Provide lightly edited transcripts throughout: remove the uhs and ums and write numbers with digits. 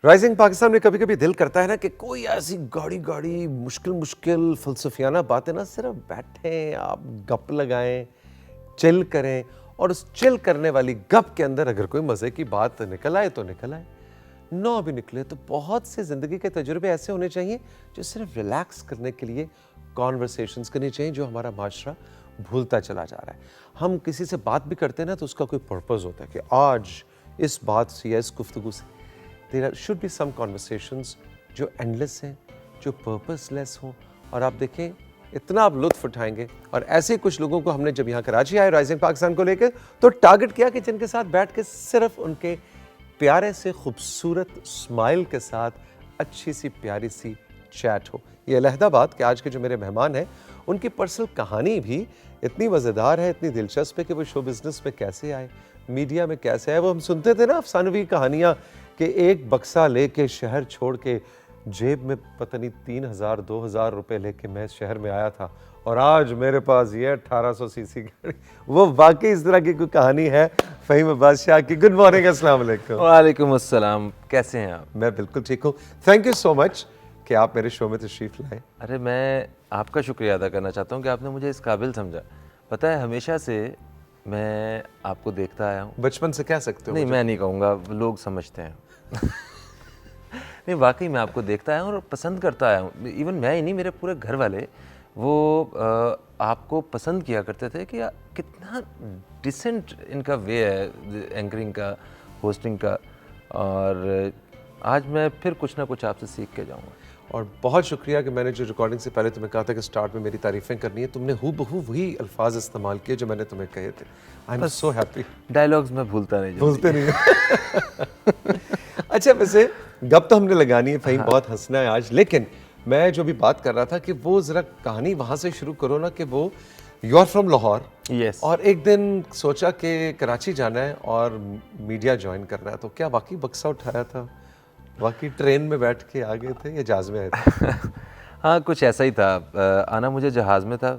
Rising Pakistan में कभी कभी दिल करता है ना कि कोई ऐसी गाड़ी गाड़ी मुश्किल मुश्किल फलसफियाना बातें ना सिर्फ बैठें, आप गप लगाएं, चिल करें, और उस चिल करने वाली गप के अंदर अगर कोई मज़े की बात निकल आए तो निकल आए, ना भी निकले तो बहुत से ज़िंदगी के तजुर्बे ऐसे होने चाहिए जो सिर्फ रिलैक्स करने के लिए कॉन्वर्सेशंस करनी चाहिए, जो हमारा माशरा भूलता चला जा रहा है। हम किसी से बात भी करते हैं ना तो उसका कोई पर्पज़ होता है कि आज इस बात से या इस गुफ्तगू से there should be some conversations जो एंडलेस हैं, जो पर्पसलेस हों, और आप देखें इतना आप लुत्फ उठाएंगे। और ऐसे ही कुछ लोगों को हमने जब यहाँ कराची आए राइजिंग पाकिस्तान को लेकर तो टारगेट किया कि जिनके साथ बैठ के सिर्फ उनके प्यारे से खूबसूरत स्माइल के साथ अच्छी सी प्यारी सी चैट हो। ये अलहदा बात कि आज के जो मेरे मेहमान हैं उनकी पर्सनल कहानी भी इतनी मज़ेदार है, इतनी दिलचस्प है कि वो शो बिज़नेस में कैसे आए, मीडिया में कैसे आए। वो हम सुनते थे ना अफसानवी कहानियाँ कि एक बक्सा लेके शहर छोड़ के जेब में पता नहीं 3,000-2,000 रुपए लेके मैं शहर में आया था और आज मेरे पास ये 1800 सीसी गाड़ी। वो वाकई इस तरह की कोई कहानी है फ़हीम बादशाह की। गुड मॉर्निंग, अस्सलाम वालेकुम। वालेकुम अस्सलाम, कैसे हैं आप? मैं बिल्कुल ठीक हूँ, थैंक यू सो मच कि आप मेरे शो में तशरीफ़ लाए। अरे मैं आपका शुक्रिया अदा करना चाहता हूँ कि आपने मुझे इस काबिल समझा। पता है हमेशा से मैं आपको देखता आया हूँ। बचपन से कह सकते हो? नहीं मैं नहीं कहूँगा, लोग समझते हैं। नहीं वाकई मैं आपको देखता आया हूँ और पसंद करता आया हूँ। इवन मैं ही नहीं, मेरे पूरे घर वाले वो आपको पसंद किया करते थे कि कितना डिसेंट इनका वे है एंकरिंग का, होस्टिंग का। और आज मैं फिर कुछ ना कुछ आपसे सीख के जाऊँगा। और बहुत शुक्रिया कि मैंने जो रिकॉर्डिंग से पहले तुम्हें कहा था कि स्टार्ट में मेरी तारीफ़ें करनी है, तुमने हूबहू वही अल्फाज इस्तेमाल किए जो मैंने तुम्हें कहे थे। I am so happy. Dialogues में भूलता नहीं, भूलते नहीं। अच्छा, वैसे गप तो हमने लगानी है, फ़हीम बहुत हंसना है आज, लेकिन मैं जो भी बात कर रहा था कि वो ज़रा कहानी वहाँ से शुरू करो ना कि वो you are from Lahore. Yes. और एक दिन सोचा कि कराची जाना है और मीडिया ज्वाइन करना है, तो क्या वाकई बक्सा उठाया था? वाकई ट्रेन में बैठ के आ गए थे या जहाज़ में आए थे? हाँ कुछ ऐसा ही था। आना मुझे जहाज़ में था।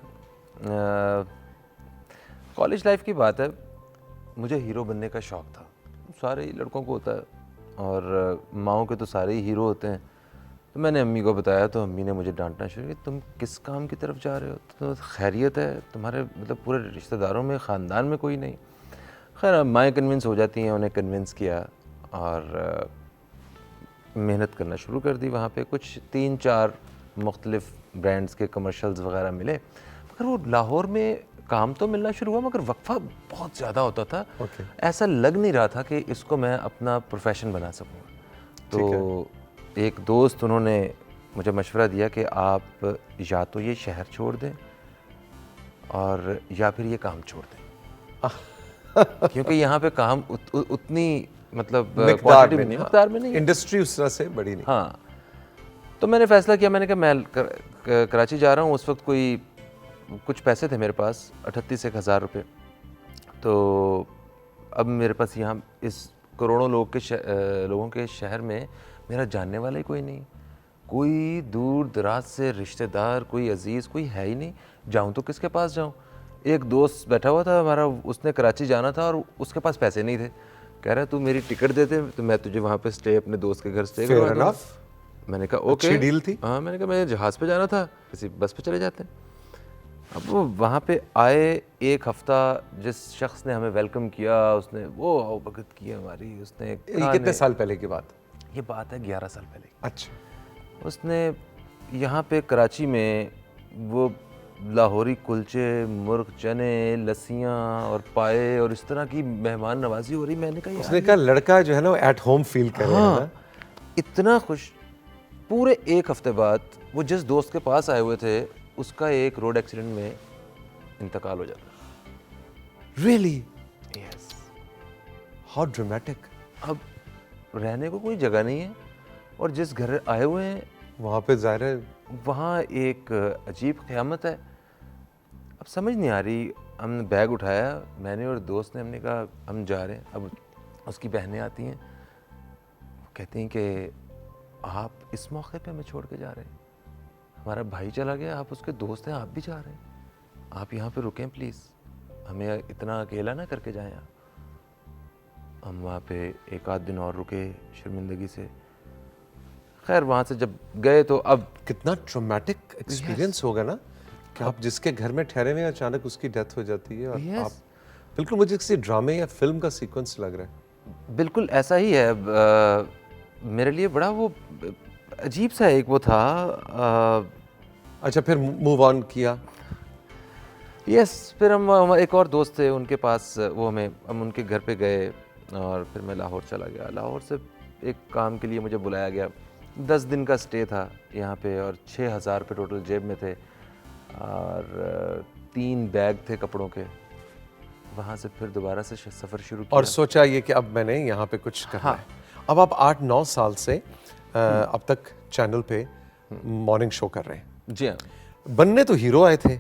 कॉलेज लाइफ की बात है, मुझे हीरो बनने का शौक़ था, सारे ही लड़कों को होता है और माओं के तो सारे ही हीरो होते हैं। तो मैंने अम्मी को बताया तो अम्मी ने मुझे डांटना शुरू किया, तुम किस काम की तरफ जा रहे हो, तो खैरियत है तुम्हारे, मतलब पूरे रिश्तेदारों में ख़ानदान में कोई नहीं। खैर माएँ कन्विंस हो जाती हैं, उन्हें कन्विंस किया और मेहनत करना शुरू कर दी। वहाँ पे कुछ 3-4 मुख्तलिफ़ ब्रांड्स के कमर्शियल्स वगैरह मिले, मगर वो लाहौर में काम तो मिलना शुरू हुआ मगर वक्फा बहुत ज़्यादा होता था। ऐसा लग नहीं रहा था कि इसको मैं अपना प्रोफेशन बना सकूँगा। तो एक दोस्त उन्होंने मुझे मशवरा दिया कि आप या तो ये शहर छोड़ दें और या फिर ये काम छोड़ दें। क्योंकि यहाँ पे काम उतनी मतलब मकदार में नहीं, इंडस्ट्री उस तरह से बड़ी नहीं। हाँ, तो मैंने फ़ैसला किया, मैंने कहा मैं कराची जा रहा हूँ। उस वक्त कोई कुछ पैसे थे मेरे पास, 38,000 रुपये। तो अब मेरे पास यहाँ इस करोड़ों लोगों के शहर में मेरा जानने वाला ही कोई नहीं, कोई दूर दराज से रिश्तेदार, कोई अजीज़, कोई है ही नहीं। जाऊँ तो किसके पास जाऊँ? एक दोस्त बैठा हुआ था हमारा, उसने कराची जाना था और उसके पास पैसे नहीं थे। कह रहा है तू मेरी टिकट दे दे तो मैं तुझे वहाँ पे स्टे, अपने दोस्त के घर स्टे करवा दूँगा। मैंने कहा ओके, अच्छी डील थी। हाँ, मैंने कहा मैं जहाज़ पे जाना था, किसी बस पे चले जाते हैं। अब वो वहाँ पे आए, एक हफ़्ता जिस शख्स ने हमें वेलकम किया, उसने वो आवभगत की हमारी, उसने ये कितने साल पहले की बात? ये बात है 11 साल पहले। अच्छा। उसने यहाँ पे कराची में वो लाहौरी कुलचे, मुर्ग चने, लस्सियाँ और पाए और इस तरह की मेहमान नवाजी हो रही। मैंने कहा उसने कहा लड़का जो है ना वो एट होम फील कर रहा है ना। इतना खुश। पूरे एक हफ्ते बाद वो जिस दोस्त के पास आए हुए थे उसका एक रोड एक्सीडेंट में इंतकाल हो जाता। रियली? यस। How dramatic. अब रहने को कोई जगह नहीं है और जिस घर आए हुए हैं वहाँ पे ज़ाहिर है वहाँ एक अजीब क़यामत है। अब समझ नहीं आ रही। हमने बैग उठाया, मैंने और दोस्त ने, हमने कहा हम जा रहे हैं। अब उसकी बहनें आती हैं, कहती हैं कि आप इस मौके पे हमें छोड़ के जा रहे हैं, हमारा भाई चला गया, आप उसके दोस्त हैं, आप भी जा रहे हैं, आप यहाँ पे रुकें प्लीज़, हमें इतना अकेला ना करके जाएं आप। हम वहाँ पे एक आध दिन और रुके शर्मिंदगी से। खैर वहाँ से जब गए तो अब कितना ट्रॉमेटिक एक्सपीरियंस होगा ना कि आप जिसके घर में ठहरे हुए हैं अचानक उसकी डेथ हो जाती है और Yes. आप बिल्कुल मुझे किसी ड्रामे या फिल्म का सीक्वेंस लग रहा है। बिल्कुल ऐसा ही है। मेरे लिए बड़ा वो अजीब सा एक वो था। अच्छा, फिर मूव ऑन किया? यस, फिर हम एक और दोस्त थे उनके पास, वो हम उनके घर पे गए और फिर मैं लाहौर चला गया। लाहौर से एक काम के लिए मुझे बुलाया गया। 10 दिन का स्टे था यहाँ पे और 6,000 रुपये टोटल जेब में थे और 3 बैग थे कपड़ों के। वहाँ से फिर दोबारा से सफ़र शुरू किया और सोचा ये कि अब मैंने यहाँ पे कुछ करना है। अब आप 8-9 साल से अब तक चैनल पे मॉर्निंग शो कर रहे हैं। जी हाँ। बनने तो हीरो आए थे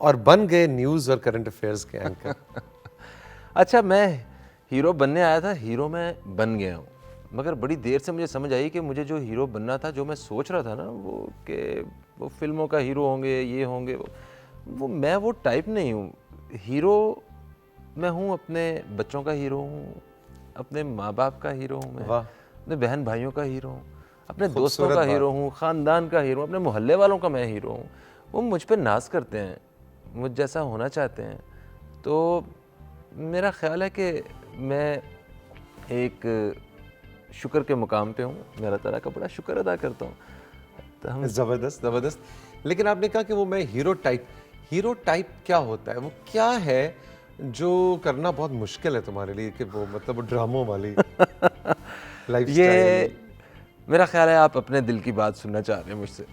और बन गए न्यूज़ और करंट अफेयर्स के एंकर। अच्छा, मैं हीरो बनने आया था, हीरो मैं बन गया हूँ। मगर बड़ी देर से मुझे समझ आई कि मुझे जो हीरो बनना था, जो मैं सोच रहा था ना वो फिल्मों का हीरो होंगे, ये होंगे, वो मैं वो टाइप नहीं हूँ। हीरो मैं हूँ, अपने बच्चों का हीरो हूँ, अपने माँ बाप का हीरो हूँ मैं, अपने बहन भाइयों का हीरो हूँ, अपने दोस्तों का हीरो हूँ, ख़ानदान का हीरो हूँ, अपने मोहल्ले वालों का मैं हीरो हूँ। वो मुझ पे नाज करते हैं, मुझ जैसा होना चाहते हैं। तो मेरा ख्याल है कि मैं एक शुक्र के मुकाम पे हूँ, मैं अल्लाह ताला का बड़ा शुक्र अदा करता हूँ। तो हम ज़बरदस्त। लेकिन आपने कहा कि वो मैं हीरो टाइप क्या होता है? वो क्या है जो करना बहुत मुश्किल है तुम्हारे लिए कि वो मतलब वो ड्रामों वाली लाइफस्टाइल? ये मेरा ख्याल है आप अपने दिल की बात सुनना चाह रहे हैं मुझसे।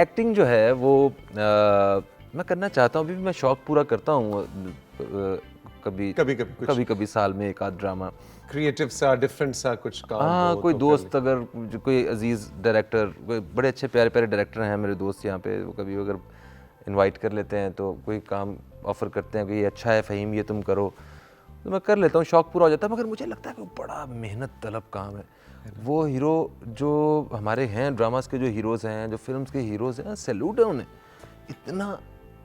एक्टिंग जो है वो मैं करना चाहता हूँ, अभी भी मैं शौक पूरा करता हूँ। कभी साल में एक आध ड्रामा, क्रिएटिव सा, डिफरेंट सा कुछ काम। हाँ, कोई दोस्त अगर कोई अजीज़ डायरेक्टर, बड़े अच्छे प्यारे प्यारे डायरेक्टर हैं मेरे दोस्त यहाँ पे, वो कभी अगर इनवाइट कर लेते हैं तो कोई काम ऑफ़र करते हैं कि ये अच्छा है फ़हीम, ये तुम करो, तो मैं कर लेता हूँ, शौक पूरा हो जाता है। मगर मुझे लगता है कि वो बड़ा मेहनत तलब काम है। वो हीरो जो हमारे हैं, ड्रामास के जो हीरोज़ हैं, जो फिल्म्स के हीरोज़ हैं, सैल्यूट है उन्हें, इतना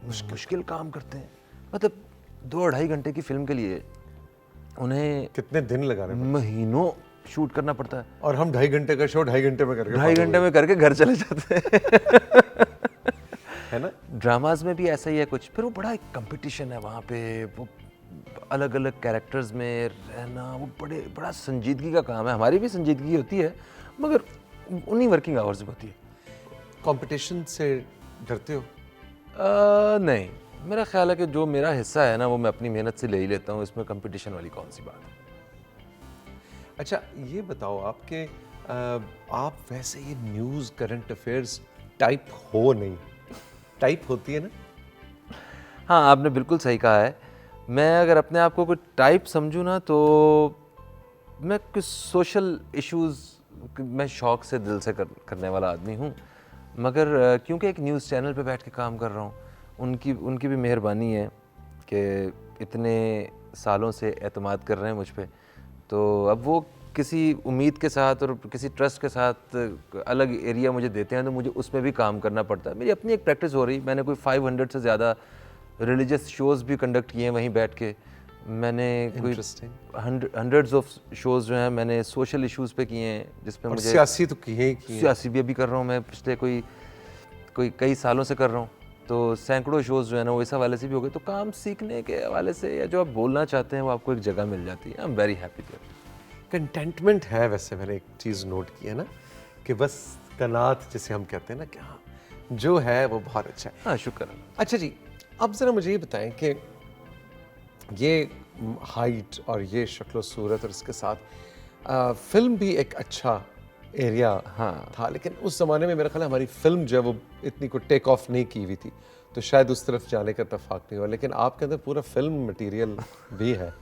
मुश्किल काम करते हैं। मतलब 2-2.5 घंटे की फिल्म के लिए उन्हें कितने दिन लगाने पड़ते हैं? महीनों शूट करना पड़ता है। और हम 2.5 घंटे का शो 2.5 घंटे में करके 2.5 घंटे में करके घर चले जाते हैं। है ना? ड्रामाज में भी ऐसा ही है कुछ। फिर वो बड़ा एक कंपटीशन है वहाँ पे, वो अलग अलग कैरेक्टर्स में रहना, वो बड़ा संजीदगी का काम है। हमारी भी संजीदगी होती है मगर उन्हीं वर्किंग आवर्स में होती है। कंपटीशन से डरते हो? नहीं, मेरा ख्याल है कि जो मेरा हिस्सा है ना वो मैं अपनी मेहनत से ले ही लेता हूँ, इसमें कंपटीशन वाली कौन सी बात है। अच्छा, ये बताओ आपके आप वैसे ये न्यूज़ करंट अफेयर्स टाइप हो नहीं, टाइप होती है ना? हाँ, आपने बिल्कुल सही कहा है। मैं अगर अपने आप को कोई टाइप समझूँ ना तो मैं कुछ सोशल इश्यूज़ मैं शौक़ से दिल से करने वाला आदमी हूँ। मगर क्योंकि एक न्यूज़ चैनल पे बैठ के काम कर रहा हूँ, उनकी भी मेहरबानी है कि इतने सालों से एतमाद कर रहे हैं मुझ पे। तो अब वो किसी उम्मीद के साथ और किसी ट्रस्ट के साथ अलग एरिया मुझे देते हैं तो मुझे उसमें भी काम करना पड़ता है। मेरी अपनी एक प्रैक्टिस हो रही, मैंने कोई 500 से ज़्यादा रिलीजियस शोज़ भी कंडक्ट किए हैं वहीं बैठ के। मैंने कोई हंड्रेड्स ऑफ शोज़ जो हैं मैंने सोशल इश्यूज़ पे किए हैं, जिसपे मुझे सियासी तो किए ही सियासी भी अभी कर रहा हूँ मैं, पिछले कोई कई सालों से कर रहा हूँ। तो सैकड़ों शोज़ जो है ना वो इस हवाले से भी हो गए। तो काम सीखने के हवाले से या जो आप बोलना चाहते हैं वो आपको एक जगह मिल जाती है। I am very happy too. Contentment है। वैसे मैंने एक चीज़ नोट की है ना कि बस कनात जिसे हम कहते हैं ना कि हाँ जो है वो बहुत अच्छा है। हाँ, शुक्र। अच्छा जी, अब ज़रा मुझे ये बताएं कि ये हाइट और ये शक्ल सूरत और इसके साथ फिल्म भी एक अच्छा एरिया था, लेकिन उस ज़माने में मेरा ख्याल है हमारी फिल्म जो है वो इतनी को टेक ऑफ नहीं की हुई थी, तो शायद उस तरफ जाने का इत्तेफाक नहीं हुआ। लेकिन आपके अंदर पूरा फिल्म मटेरियल भी है।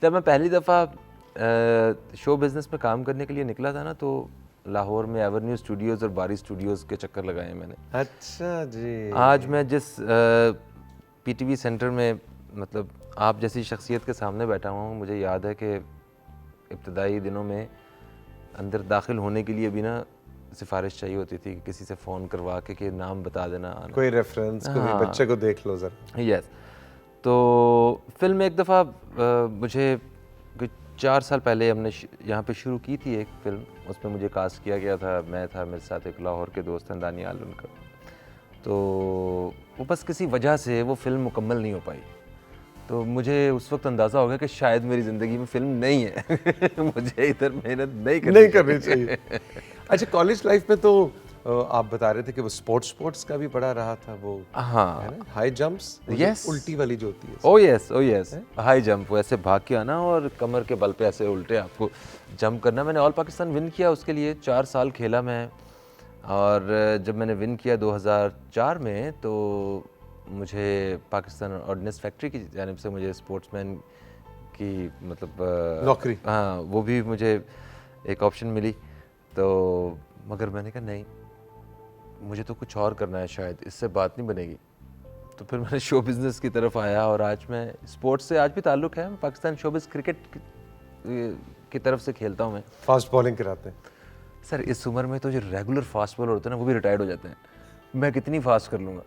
जब मैं पहली दफ़ा शो बिज़नेस में काम करने के लिए निकला था ना तो लाहौर में एवेन्यू स्टूडियोज़ और बारी स्टूडियोज़ के चक्कर लगाए मैंने। अच्छा जी। आज मैं जिस पीटीवी सेंटर में मतलब आप जैसी शख्सियत के सामने बैठा हुआ हूँ, मुझे याद है कि इब्तदाई दिनों में अंदर दाखिल होने के लिए भी ना सिफारिश चाहिए होती थी कि किसी से फ़ोन करवा के नाम बता देना, कोई रेफरेंस, कोई बच्चे को देख लो ज़रा। यस। तो फिल्म में एक दफ़ा मुझे 4 साल पहले हमने यहाँ पे शुरू की थी एक फ़िल्म, उसमें मुझे कास्ट किया गया था, मैं था, मेरे साथ एक लाहौर के दोस्त हैं दानियाल उनका। तो वो बस किसी वजह से वो फ़िल्म मुकम्मल नहीं हो पाई। तो मुझे उस वक्त अंदाज़ा हो गया कि शायद मेरी ज़िंदगी में फ़िल्म नहीं है मुझे इधर मेहनत नहीं करनी चाहिए। अच्छा, कॉलेज लाइफ में तो आप बता रहे थे कि वो स्पोर्ट्स का भी बड़ा रहा था वो, हाँ, है ना, हाई जंप्स, यस, उल्टी वाली जो होती है। ओ यस, हाई जंप, वैसे भाग के आना और कमर के बल पे ऐसे उल्टे आपको जंप करना। मैंने ऑल पाकिस्तान विन किया, उसके लिए 4 साल खेला मैं। और जब मैंने विन किया 2004 में, तो मुझे पाकिस्तान ऑर्डिनेंस फैक्ट्री की जानिब से मुझे स्पोर्ट्समैन की मतलब नौकरी, हाँ, वो भी मुझे एक ऑप्शन मिली। तो मगर मैंने कहा नहीं, मुझे तो कुछ और करना है, शायद इससे बात नहीं बनेगी। तो फिर मैंने शो बिज़नेस की तरफ आया और आज मैं स्पोर्ट्स से आज भी ताल्लुक़ है। पाकिस्तान शोबिज़ क्रिकेट की तरफ से खेलता हूँ मैं। फास्ट बॉलिंग कराते हैं सर, इस उम्र में तो जो रेगुलर फास्ट बॉलर होते हैं ना, वो भी रिटायर्ड हो जाते हैं। मैं कितनी फास्ट कर लूँगा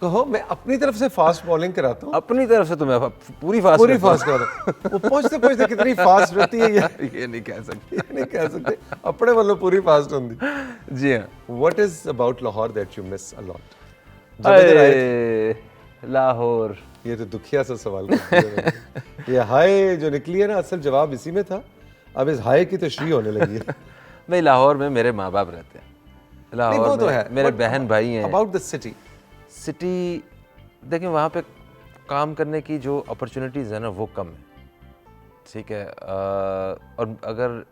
कहो, मैं अपनी तरफ से फास्ट बॉलिंग कराता हूँ। अपनी तरफ से तो मैं पूरी फास्ट कराता हूँ। वो पहुँचते पहुँचते कितनी फास्ट रहती है ये नहीं कह सकते, ये नहीं कह सकते, अपने वालों पूरी फास्ट होंगी। जी हाँ। What is about Lahore that you miss a lot? Lahore, ये तो दुखिया सा सवाल कर दिया मैंने। ये हाय जो निकली है ना, असल जवाब इसी में था। अब इस हाय की तशरीह होने लगी है। भाई लाहौर में मेरे माँ बाप रहते हैं, लाहौर वो तो में है, मेरे बहन भाई हैं। अबाउट द सिटी, देखिए वहाँ पे काम करने की जो अपॉर्चुनिटीज़ है ना, वो कम है, ठीक है। और अगर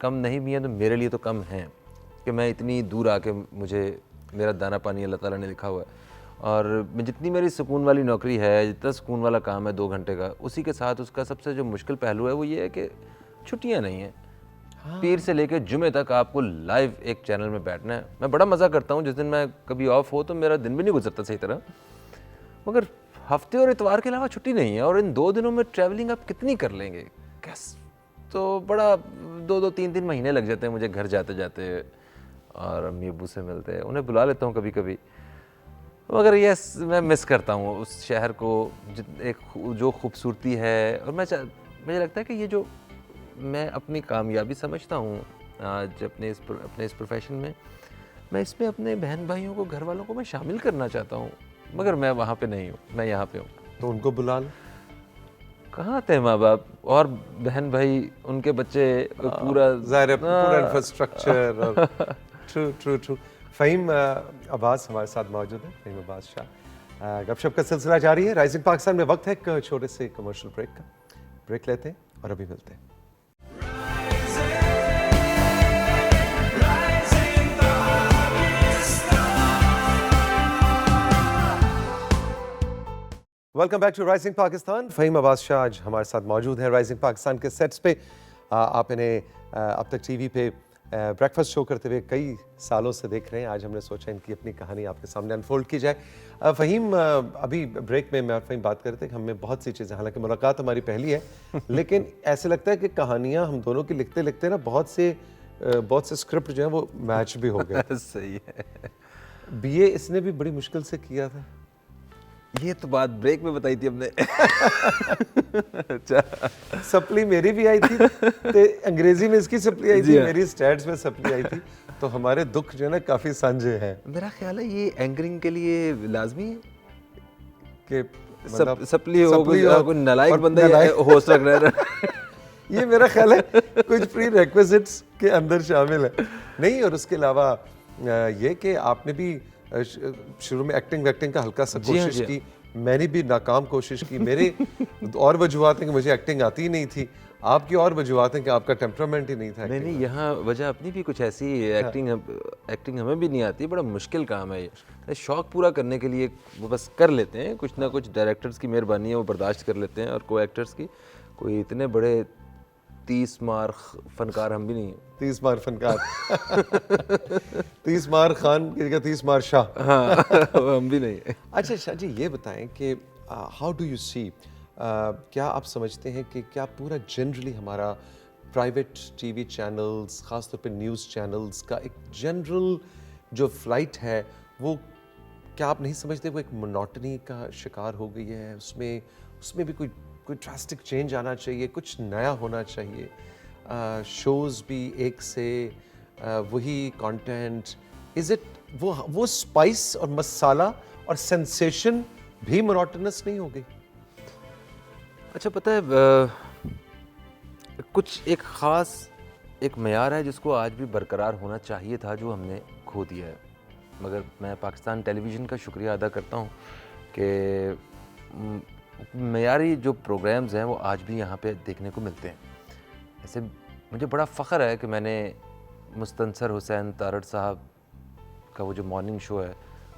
कम नहीं भी हैं तो मेरे लिए तो कम हैं कि मैं इतनी दूर आके मुझे मेरा दाना पानी अल्लाह ताला ने लिखा हुआ है। और जितनी मेरी सुकून वाली नौकरी है, जितना सुकून वाला काम है 2 घंटे का, उसी के साथ उसका सबसे जो मुश्किल पहलू है वो ये है कि छुट्टियाँ नहीं हैं। हाँ। पीर से लेकर जुमे तक आपको लाइव एक चैनल में बैठना है। मैं बड़ा मज़ा करता हूँ, जिस दिन मैं कभी ऑफ हो तो मेरा दिन भी नहीं गुजरता सही तरह, मगर हफ्ते और इतवार के अलावा छुट्टी नहीं है। और इन 2 दिनों में ट्रैवलिंग आप कितनी कर लेंगे, कैस तो बड़ा 2-2 3-3 महीने लग जाते हैं मुझे घर जाते जाते। और अम्मी अब्बू से मिलते हैं, उन्हें बुला लेता हूँ कभी कभी, मगर यस मैं मिस करता हूँ उस शहर को, जो खूबसूरती है। और मुझे लगता है कि ये जो मैं अपनी कामयाबी समझता हूँ आज अपने इस प्रोफेशन में, मैं इसमें अपने बहन भाइयों को, घर वालों को मैं शामिल करना चाहता हूँ, मगर मैं वहाँ पे नहीं हूँ, मैं यहाँ पे हूँ। तो उनको बुला लो। कहाँ आते हैं माँ बाप और बहन भाई, उनके बच्चे, पूरा पूरा इंफ्रास्ट्रक्चर और ट्रू। फ़हीम अब्बास हमारे साथ मौजूद है, फ़हीम अब्बास शाह। गपशप का सिलसिला जारी है राइजिंग पाकिस्तान में। वक्त है एक छोटे से कमर्शियल ब्रेक का, ब्रेक लेते हैं और अभी मिलते हैं। Welcome back to rising Pakistan. Faheem Abbas Shah आज हमारे साथ मौजूद हैं राइजिंग पाकिस्तान के सेट्स पे। आप इन्हें अब तक टीवी पे ब्रेकफास्ट शो करते हुए कई सालों से देख रहे हैं। आज हमने सोचा इनकी अपनी कहानी आपके सामने अनफोल्ड की जाए। फ़हीम, अभी ब्रेक में मैं और फ़हीम बात कर रहे थे कि हमें बहुत सी चीज़ें, हालांकि मुलाकात हमारी पहली है लेकिन ऐसे लगता है कि कहानियाँ हम दोनों की लिखते लिखते ना बहुत से स्क्रिप्ट जो है वो मैच भी हो गए। सही है। BA इसने भी बड़ी मुश्किल से किया था। ये तो बात ब्रेक में बताई थी हमने। अच्छा, सप्ली मेरी भी आई थी, ते अंग्रेजी में इसकी सप्ली आई थी, मेरी स्टैट्स में सप्ली आई थी, तो हमारे दुख जो है ना काफी साझे हैं। मेरा ख्याल है ये एंकरिंग के लिए लाजमी है कि सप्ली हो, कोई नालायक बंदा होस्ट रख रहा है। ये मेरा ख्याल है कुछ प्री रिक्विजिट्स के अंदर शामिल है। नहीं, और उसके अलावा ये कि आपने भी शुरू में एक्टिंग का हल्का सा कोशिश की, मैंने भी नाकाम कोशिश की। मेरे और वजूहात हैं कि मुझे एक्टिंग आती ही नहीं थी, आपकी और वजूहात हैं कि आपका टेम्परामेंट ही नहीं था। नहीं, यहाँ वजह अपनी भी कुछ ऐसी एक्टिंग हमें भी नहीं आती, बड़ा मुश्किल काम है ये। शौक पूरा करने के लिए वो बस कर लेते हैं, कुछ ना कुछ डायरेक्टर्स की मेहरबानी है, वो बर्दाश्त कर लेते हैं, और को एक्टर्स की कोई इतने बड़े 30 मार फनकार हम भी नहीं हैं। 30 मार फनकार 30 मार खान की जगह 30 मार शाह। हाँ, हम भी नहीं है। अच्छा शाह जी, ये बताएं कि हाउ डू यू सी, क्या आप समझते हैं कि क्या पूरा जनरली हमारा प्राइवेट टीवी चैनल्स, ख़ासतौर पे न्यूज़ चैनल्स का एक जनरल जो फ्लाइट है, वो क्या आप नहीं समझते वो एक मोनोटनी का शिकार हो गई है? उसमें भी कोई कोई ड्रास्टिक चेंज आना चाहिए, कुछ नया होना चाहिए, शोज़ भी एक से वही कंटेंट, इज इट वो स्पाइस और मसाला और सेंसेशन भी मोनोटोनस नहीं हो गई? अच्छा पता है कुछ एक ख़ास एक मयार है जिसको आज भी बरकरार होना चाहिए था, जो हमने खो दिया है। मगर मैं पाकिस्तान टेलीविज़न का शुक्रिया अदा करता हूँ कि मयारी जो प्रोग्राम्स हैं वो आज भी यहाँ पे देखने को मिलते हैं। ऐसे मुझे बड़ा फ़ख्र है कि मैंने मुस्तनसर हुसैन तारड़ साहब का वो जो मॉर्निंग शो है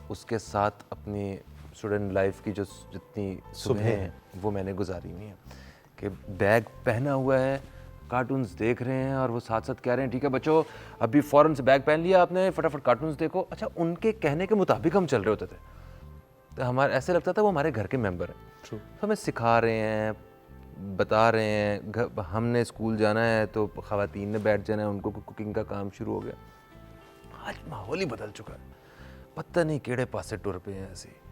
उसके साथ अपनी स्टूडेंट लाइफ की जो जितनी सुबह हैं वो मैंने गुजारी हुई हैं, कि बैग पहना हुआ है, कार्टून्स देख रहे हैं और वो साथ साथ कह रहे हैं ठीक है बच्चों अभी फ़ौरन से बैग पहन लिया आपने, फटाफट कार्टून्स देखो। अच्छा उनके कहने के मुताबिक हम चल रहे होते थे, तो हमारे ऐसे लगता था वो हमारे घर के मेंबर हैं। तो हमें सिखा रहे हैं, बता रहे हैं, हमने स्कूल जाना है तो ख़वातीन ने बैठ जाना है, उनको कुकिंग का काम शुरू हो गया। आज माहौल ही बदल चुका है, पता नहीं केड़े पासे टुर पे हैं ऐसे।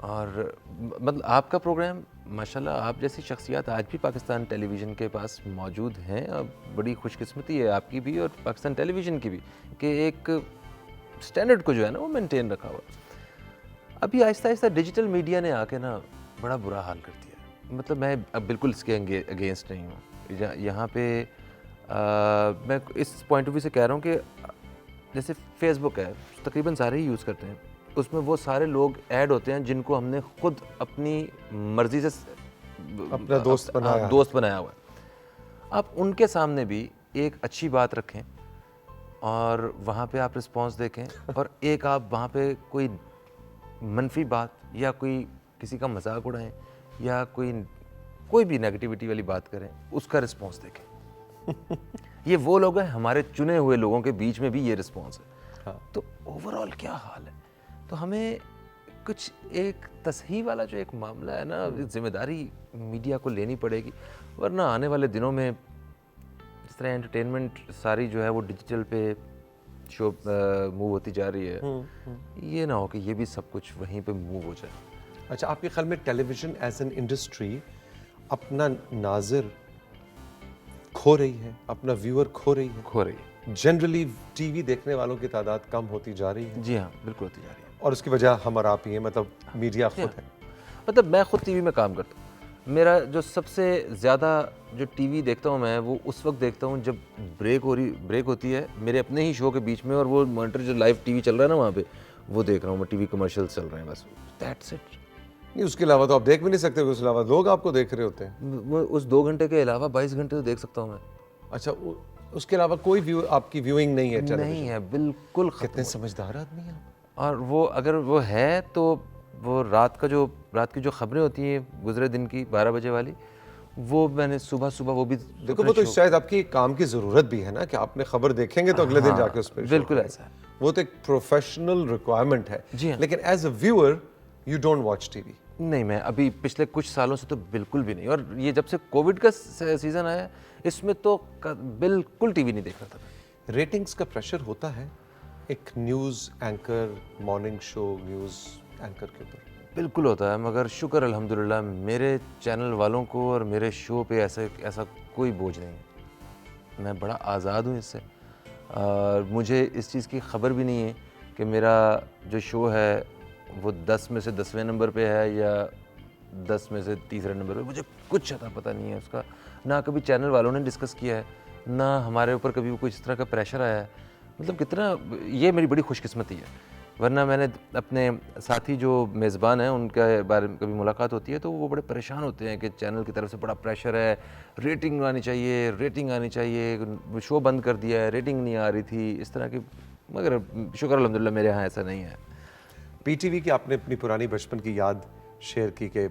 और मतलब आपका प्रोग्राम माशाल्लाह, आप जैसी शख्सियत आज भी पाकिस्तान टेलीविज़न के पास मौजूद हैं और बड़ी खुशकिस्मती है आपकी भी और पाकिस्तान टेलीविज़न की भी कि एक स्टैंडर्ड को जो है ना वो मेंटेन रखा हुआ। अभी आहिस्ता आहिस्ता डिजिटल मीडिया ने आके ना बड़ा बुरा हाल कर दिया। मतलब मैं अब बिल्कुल इसके अगेंस्ट नहीं हूँ। यहाँ पे मैं इस पॉइंट ऑफ व्यू से कह रहा हूँ कि जैसे फेसबुक है, तकरीबन सारे ही यूज़ करते हैं, उसमें वो सारे लोग ऐड होते हैं जिनको हमने खुद अपनी मर्ज़ी से अपना दोस्त बनाया हुआ है। आप उनके सामने भी एक अच्छी बात रखें और वहाँ पे आप रिस्पांस देखें, और एक आप वहाँ पे कोई मनफी बात या कोई किसी का मजाक उड़ाएं या कोई भी नेगेटिविटी वाली बात करें, उसका रिस्पांस देखें। ये वो लोग हैं, हमारे चुने हुए लोगों के बीच में भी ये रिस्पांस है। हाँ। तो ओवरऑल क्या हाल है? तो हमें कुछ एक तसहीह वाला जो एक मामला है ना, जिम्मेदारी मीडिया को लेनी पड़ेगी, वरना आने वाले दिनों में जिस तरह एंटरटेनमेंट सारी जो है वो डिजिटल पे शो मूव होती जा रही है, ये ना हो कि ये भी सब कुछ वहीं पे मूव हो जाए। अच्छा, आपके ख्याल में टेलीविज़न एज एन इंडस्ट्री अपना नाज़िर खो रही है, अपना व्यूअर खो रही है? जनरली टीवी देखने वालों की तादाद कम होती जा रही है। जी हाँ, बिल्कुल होती जा रही है। और उसकी वजह हम और आप ही हैं, मतलब मीडिया खुद है। मतलब मैं खुद टीवी में काम करता हूँ, मेरा जो सबसे ज़्यादा जो टीवी देखता हूँ मैं वो उस वक्त देखता हूँ जब ब्रेक होती है मेरे अपने ही शो के बीच में, और वो मॉनिटर जो लाइव टीवी चल रहा है ना वहाँ पे वो देख रहा हूँ मैं, टीवी कमर्शियल्स चल रहे हैं, बस दैट्स इट। नहीं, उसके अलावा तो आप देख भी नहीं सकते, उसके अलावा लोग आपको देख रहे होते हैं। वो उस 2 घंटे के अलावा 22 घंटे तो देख सकता हूँ मैं। अच्छा, उसके अलावा कोई व्यू आपकी व्यूइंग नहीं है? नहीं है, बिल्कुल। कितने समझदार आदमी हैं। और वो अगर वो है तो वो रात की जो खबरें होती हैं गुजरे दिन की 12 बजे वाली, वो मैंने सुबह वो भी देखो, वो तो शायद आपकी काम की ज़रूरत भी है ना कि आपने खबर देखेंगे तो अगले दिन जाके उस पर बिल्कुल ऐसा है, वो तो एक प्रोफेशनल रिक्वायरमेंट है। जी हाँ। लेकिन as a viewer you don't watch TV? नहीं, मैं अभी पिछले कुछ सालों से तो बिल्कुल भी नहीं, और ये जब से कोविड का सीज़न आया इसमें तो बिल्कुल टीवी नहीं देख रहा था। रेटिंग्स का प्रेशर होता है एक news anchor, morning show news anchor के ऊपर? बिल्कुल होता है, मगर शुक्र अल्हम्दुलिल्लाह मेरे चैनल वालों को और मेरे शो पे ऐसा कोई बोझ नहीं है। मैं बड़ा आज़ाद हूँ इससे, और मुझे इस चीज़ की ख़बर भी नहीं है कि मेरा जो शो है वो 10 में से 10वें नंबर पे है या 10 में से तीसरे नंबर पे, मुझे कुछ अता पता नहीं है उसका। ना कभी चैनल वालों ने डिस्कस किया है, ना हमारे ऊपर कभी कोई इस तरह का प्रेशर आया है। मतलब कितना, ये मेरी बड़ी खुशकिस्मती है, वरना मैंने अपने साथी जो मेज़बान हैं उनके बारे में कभी मुलाकात होती है तो वो बड़े परेशान होते हैं कि चैनल की तरफ से बड़ा प्रेशर है, रेटिंग आनी चाहिए, शो बंद कर दिया है, रेटिंग नहीं आ रही थी, इस तरह की। मगर शुक्र अल्हम्दुलिल्लाह मेरे यहाँ ऐसा नहीं है। पीटीवी की आपने अपनी पुरानी बचपन की याद शेयर की कि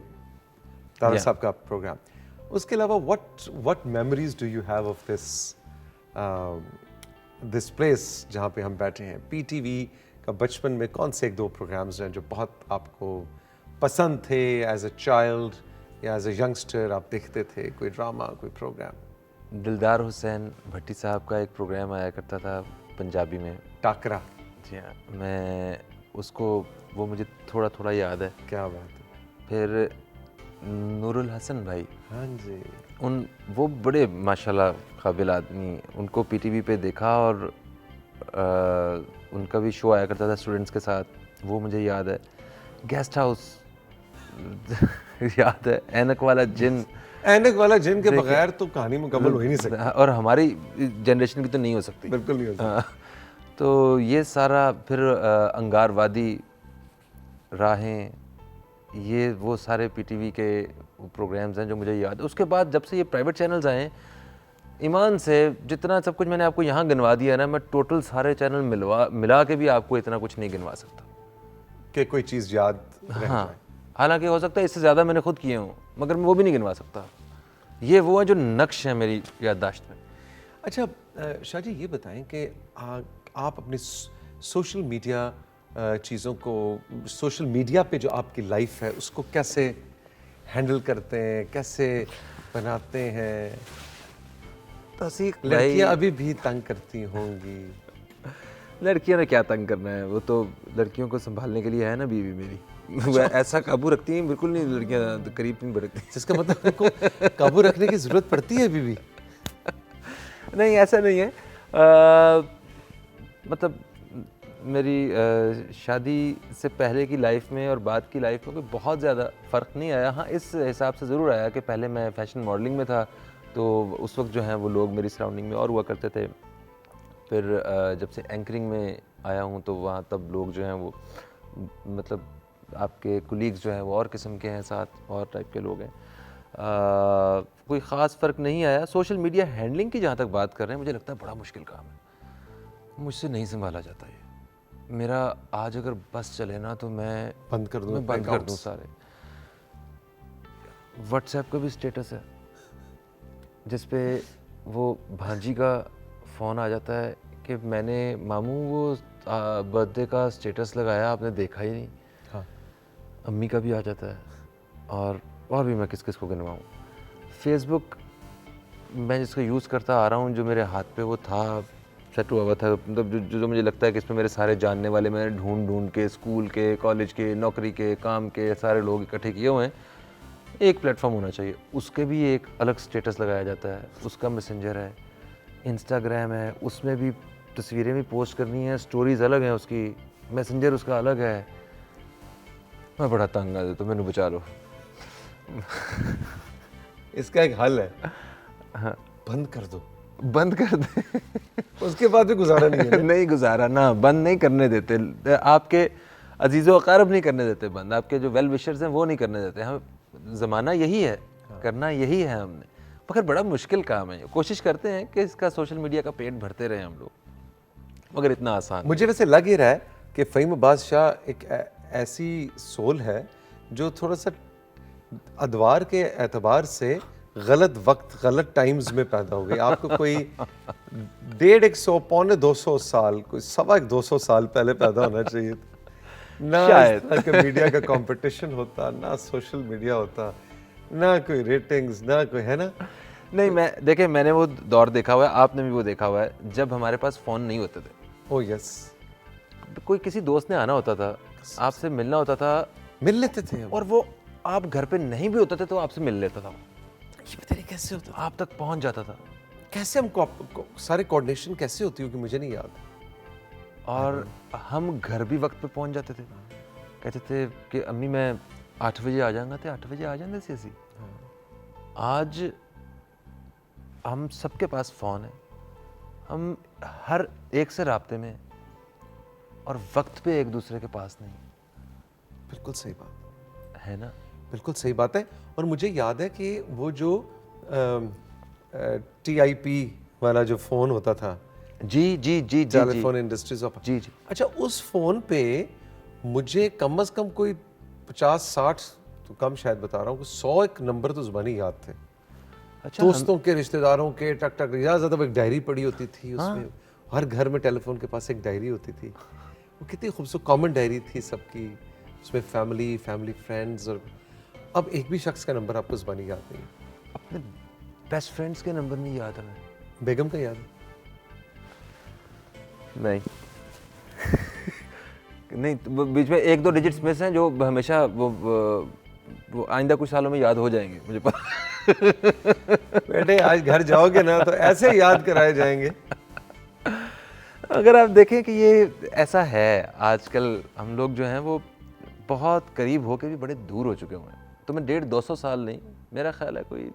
तारड़ साहब का प्रोग्राम, उसके अलावा what memories do you have of this place जहाँ पे हम बैठे हैं? पीटीवी का बचपन में कौन से 1-2 प्रोग्राम्स हैं जो बहुत आपको पसंद थे एज अ चाइल्ड या एज अ यंगस्टर आप देखते थे? कोई ड्रामा, कोई प्रोग्राम? दिलदार हुसैन भट्टी साहब का एक प्रोग्राम आया करता था पंजाबी में, टाकरा। जी हाँ, मैं उसको वो मुझे थोड़ा याद है। क्या बात है। फिर नूरुल हसन भाई, हाँ जी, वो बड़े माशाल्लाह काबिल आदमी, उनको पीटीवी पे देखा और उनका भी शो आया करता था स्टूडेंट्स के साथ, वो मुझे याद है। गेस्ट हाउस याद है, ऐनक वाला जिन, ऐनक वाला जिन के बगैर तो कहानी मुकम्मल हो ही नहीं सकती। और हमारी जनरेशन की तो नहीं हो सकती। बिल्कुल नहीं हो सकती। हाँ, तो ये सारा फिर अंगार वादी, राहें, ये वो सारे पीटीवी के प्रोग्राम्स हैं जो मुझे याद है। उसके बाद जब से ये प्राइवेट चैनल्स आए, ईमान से जितना सब कुछ मैंने आपको यहाँ गिनवा दिया ना, मैं टोटल सारे चैनल मिला के भी आपको इतना कुछ नहीं गिनवा सकता कि कोई चीज़ याद रह हाँ, जाए। हालांकि हो सकता है इससे ज़्यादा मैंने खुद किए हों, मगर मैं वो भी नहीं गिनवा सकता। ये वो है जो नक्श है मेरी याददाश्त में। अच्छा शाह जी, ये बताएं कि आप अपने सोशल मीडिया चीज़ों को, सोशल मीडिया पे जो आपकी लाइफ है उसको कैसे हैंडल करते हैं, कैसे बनाते हैं? तौसीक लड़कियां अभी भी तंग करती होंगी। लड़कियों ने क्या तंग करना है, वो तो लड़कियों को संभालने के लिए है ना बीवी मेरी। वो ऐसा काबू रखती हैं, बिल्कुल नहीं, लड़कियां करीब नहीं बढ़ती। जिसका मतलब उनको काबू रखने की ज़रूरत पड़ती है अभी भी। नहीं, ऐसा नहीं है। मतलब मेरी शादी से पहले की लाइफ में और बाद की लाइफ में कोई बहुत ज़्यादा फ़र्क नहीं आया। हाँ, इस हिसाब से ज़रूर आया कि पहले मैं फ़ैशन मॉडलिंग में था, तो उस वक्त जो है वो लोग मेरी सराउंडिंग में और हुआ करते थे। फिर जब से एंकरिंग में आया हूँ तो वहाँ तब लोग जो हैं वो मतलब आपके कुलीग्स जो हैं वो और किस्म के हैं, साथ और टाइप के लोग हैं। कोई ख़ास फ़र्क नहीं आया। सोशल मीडिया हैंडलिंग की जहाँ तक बात कर रहे हैं, मुझे लगता है बड़ा मुश्किल काम है, मुझसे नहीं संभाला जाता ये। मेरा आज अगर बस चले ना तो मैं बंद कर दूं, मैं बंद कर दूं सारे। व्हाट्सएप का भी स्टेटस है जिस पे वो भांजी का फ़ोन आ जाता है कि मैंने मामू वो बर्थडे का स्टेटस लगाया, आपने देखा ही नहीं। हाँ। अम्मी का भी आ जाता है, और भी मैं किस किस को गिनवाऊँ। फेसबुक मैं जिसको यूज़ करता आ रहा हूँ, जो मेरे हाथ पे वो था, सेट हुआ हुआ था, मतलब जो मुझे लगता है कि इसमें मेरे सारे जानने वाले मैंने ढूंढ के, स्कूल के, कॉलेज के, नौकरी के, काम के सारे लोग इकट्ठे किए हुए हैं। एक प्लेटफॉर्म होना चाहिए, उसके भी एक अलग स्टेटस लगाया जाता है, उसका मैसेंजर है, इंस्टाग्राम है, उसमें भी तस्वीरें भी पोस्ट करनी है, स्टोरीज़ अलग हैं उसकी, मैसेंजर उसका अलग है। मैं बड़ा तंग आ जाता, मैंने बचा लो। इसका एक हल है, हाँ, बंद कर दो, बंद कर दे। उसके बाद भी गुजारा नहीं है ना? नहीं गुजारा ना, बंद नहीं करने देते। आपके अजीज़ो अकारब नहीं करने देते बंद, आपके जो वेल विशर्स हैं वो नहीं करने देते। हम ज़माना यही है, करना यही है हमने, मगर बड़ा मुश्किल काम है। कोशिश करते हैं कि इसका सोशल मीडिया का पेट भरते रहें हम लोग, मगर इतना आसान मुझे वैसे लग ही रहा है कि फ़हीम अब्बास शाह एक ऐसी सोल है जो थोड़ा सा अदवार के एतबार से गलत वक्त, गलत टाइम्स में पैदा हो गई। आपको कोई 150, 250 साल, कोई 225 साल पहले पैदा होना चाहिए था। ना इस तरह का मीडिया का कंपटीशन होता, ना सोशल मीडिया होता, ना कोई रेटिंग्स, ना कोई, है ना? नहीं, मैं देखिए, मैंने वो दौर देखा हुआ है, आपने भी वो देखा हुआ है, जब हमारे पास फ़ोन नहीं होते थे। ओह यस, कोई किसी दोस्त ने आना होता था, आपसे मिलना होता था, मिल लेते थे हम। और वो आप घर पे नहीं भी होते थे तो आपसे मिल लेता था, ये पता नहीं कैसे होता, आप तक पहुंच जाता था। कैसे हमको सारे कोऑर्डिनेशन कैसे होती होगी, मुझे नहीं याद। और हम घर भी वक्त पे पहुंच जाते थे। कहते थे कि अम्मी मैं 8 बजे आ जाऊंगा, तो 8 बजे आ जाते थे ऐसी। आज हम सबके पास फ़ोन है, हम हर एक से राब्ते में हैं, और वक्त पे एक दूसरे के पास नहीं। बिल्कुल सही बात है ना? बिल्कुल सही बात है। और मुझे याद है कि वो जो TIP वाला जो फ़ोन होता था, जी जी जी जी जी टेलीफोन इंडस्ट्रीज ऑफ, जी जी। अच्छा, उस फ़ोन पे मुझे कम से कम कोई 50-60, तो कम शायद बता रहा हूँ, 100 एक नंबर तो ज़ुबानी याद थे। अच्छा, दोस्तों के, रिश्तेदारों के, टक टक, ज़्यादा एक डायरी पड़ी होती थी उसमें। हर घर में टेलीफोन के पास एक डायरी होती थी, वो कितनी खूबसूरत कॉमन डायरी थी सबकी, उसमें फैमिली फ्रेंड्स, और अब एक भी शख्स का नंबर आपको ज़ुबानी याद नहीं है। अपने बेस्ट फ्रेंड्स के नंबर नहीं याद है। बेगम का याद है? नहीं। नहीं, तो बीच में 1-2 डिजिट्स मिस हैं जो हमेशा वो वो आइंदा कुछ सालों में याद हो जाएंगे, मुझे पता। बेटे आज घर जाओगे ना तो ऐसे याद कराए जाएंगे। अगर आप देखें कि ये ऐसा है, आजकल हम लोग जो हैं वो बहुत करीब होके भी बड़े दूर हो चुके हुए हैं। तो मैं 150-200 साल नहीं, मेरा ख्याल है कोई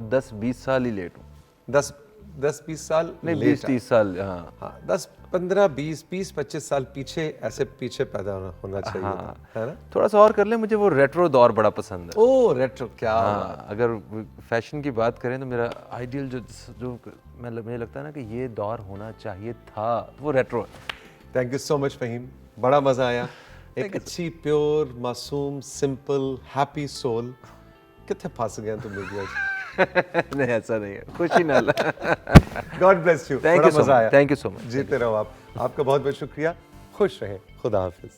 10-20 साल ही लेट हूँ। 10-20 साल नहीं, लेट 20-30 साल, हाँ। हाँ 10-15-20-25 साल पीछे ऐसे पीछे पैदा होना चाहिए था, है ना? थोड़ा सा और कर ले, मुझे वो रेट्रो दौर बड़ा पसंद है। ओ रेट्रो, क्या हाँ, अगर फैशन की बात करें तो मेरा आइडियल जो मुझे लगता है ना कि ये दौर होना चाहिए था, वो रेट्रो है। Thank you so much Faheem, बड़ा मजा आया। एक अच्छी प्योर मासूम सिंपल हैप्पी सोल कितने फंस गए तुम लोग आज। नहीं ऐसा नहीं है, खुशी ना। गॉड ब्लेस यू, थैंक बड़ा यू सो मजा आया। Much, thank you so much. जीते रहो आप, आपका बहुत बहुत शुक्रिया, खुश रहें, खुदा हाफिज।